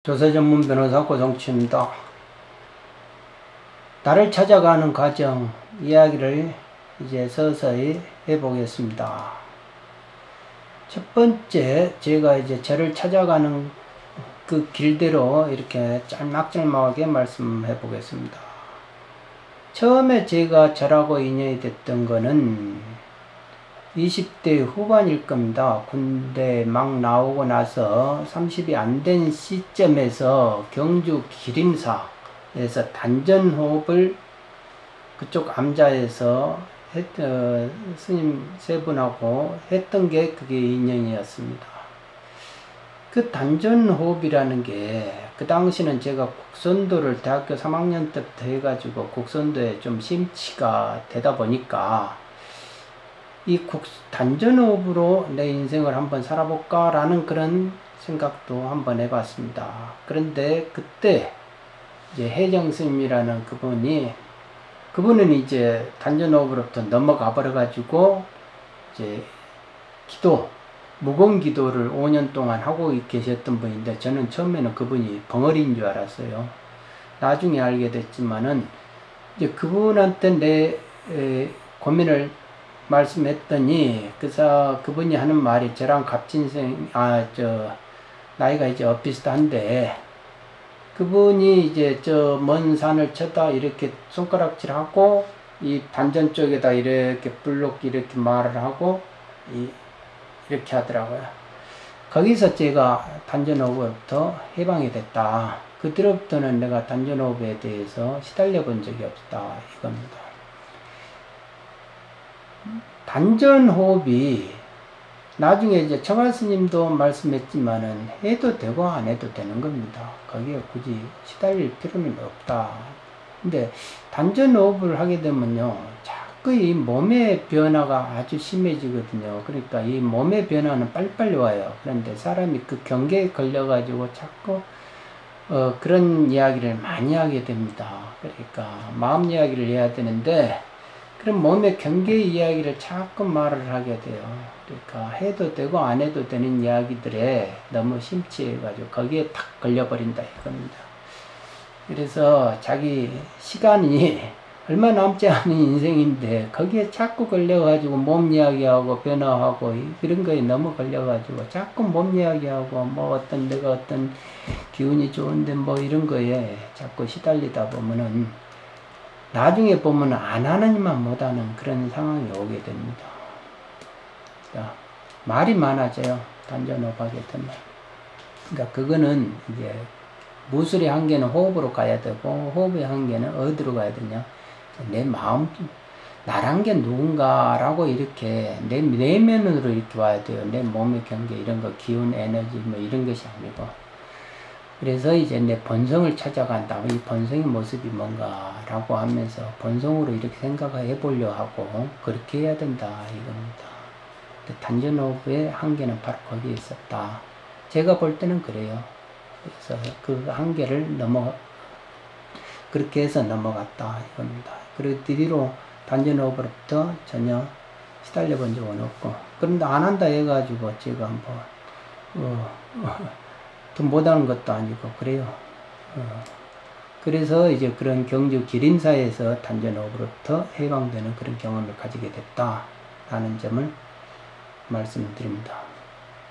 조세 전문 변호사 고성치입니다. 나를 찾아가는 과정 이야기를 이제 서서히 해보겠습니다. 첫 번째, 제가 이제 저를 찾아가는 그 길대로 이렇게 짤막짤막하게 말씀해 보겠습니다. 처음에 제가 저라고 인연이 됐던 거는 20대 후반일 겁니다. 군대 막 나오고 나서 30이 안 된 시점에서 경주 기림사에서 단전호흡을 그쪽 암자에서 스님 세 분하고 했던 게 그게 인연이었습니다. 그 단전호흡이라는 게 그 당시는 제가 곡선도를 대학교 3학년 때부터 해가지고 곡선도에 좀 심취가 되다 보니까 이 단전호흡으로 내 인생을 한번 살아볼까 라는 그런 생각도 한번 해봤습니다. 그런데 그때 이제 혜정 스님이라는 그분은 이제 단전호흡으로부터 넘어가 버려 가지고 이제 무공 기도를 5년 동안 하고 계셨던 분인데, 저는 처음에는 그분이 벙어리인 줄 알았어요. 나중에 알게 됐지만은 이제 그분한테 내 고민을 말씀했더니 그분이 하는 말이 저랑 갑진생 나이가 이제 엇비슷한데, 그분이 이제 저 먼 산을 쳐다 이렇게 손가락질하고 이 단전 쪽에다 이렇게 블록 이렇게 말을 하고 이렇게 하더라고요. 거기서 제가 단전호흡부터 해방이 됐다. 그 뒤로부터는 내가 단전호흡에 대해서 시달려 본 적이 없다 이겁니다. 단전호흡이 나중에 이제 청하 스님도 말씀했지만은 해도 되고 안 해도 되는 겁니다. 거기에 굳이 시달릴 필요는 없다. 근데 단전호흡을 하게 되면요, 자꾸 이 몸의 변화가 아주 심해지거든요. 그러니까 이 몸의 변화는 빨리빨리 와요. 그런데 사람이 그 경계에 걸려가지고 자꾸 그런 이야기를 많이 하게 됩니다. 그러니까 마음 이야기를 해야 되는데 그럼 몸의 경계 이야기를 자꾸 말을 하게 돼요. 그러니까 해도 되고 안 해도 되는 이야기들에 너무 심취해가지고 거기에 탁 걸려버린다 이겁니다. 그래서 자기 시간이 얼마 남지 않은 인생인데 거기에 자꾸 걸려가지고 몸 이야기하고 변화하고 이런 거에 너무 걸려가지고 자꾸 몸 이야기하고 내가 어떤 기운이 좋은데 이런 거에 자꾸 시달리다 보면은 나중에 보면 안 하느니만 못하는 그런 상황이 오게 됩니다. 그러니까 말이 많아져요. 단전호흡하게 되면. 그러니까 그거는 이제 무술의 한계는 호흡으로 가야 되고, 호흡의 한계는 어디로 가야 되냐? 내 마음, 나란 게 누군가라고 이렇게 내 내면으로 이렇게 와야 돼요. 내 몸의 경계 이런 거, 기운, 에너지 이런 것이 아니고. 그래서 이제 내 본성을 찾아간다. 이 본성의 모습이 뭔가라고 하면서 본성으로 이렇게 생각을 해보려 하고 그렇게 해야 된다 이겁니다. 단전호흡의 한계는 바로 거기에 있었다. 제가 볼 때는 그래요. 그래서 그 한계를 그렇게 해서 넘어갔다 이겁니다. 그리고 뒤로 단전호흡으로부터 전혀 시달려 본 적은 없고, 그런데 안 한다 해가지고 제가 한번 더 못하는 것도 아니고 그래요. 그래서 이제 그런 경주 기림사에서 단전호흡으로부터 해방되는 그런 경험을 가지게 됐다라는 점을 말씀드립니다.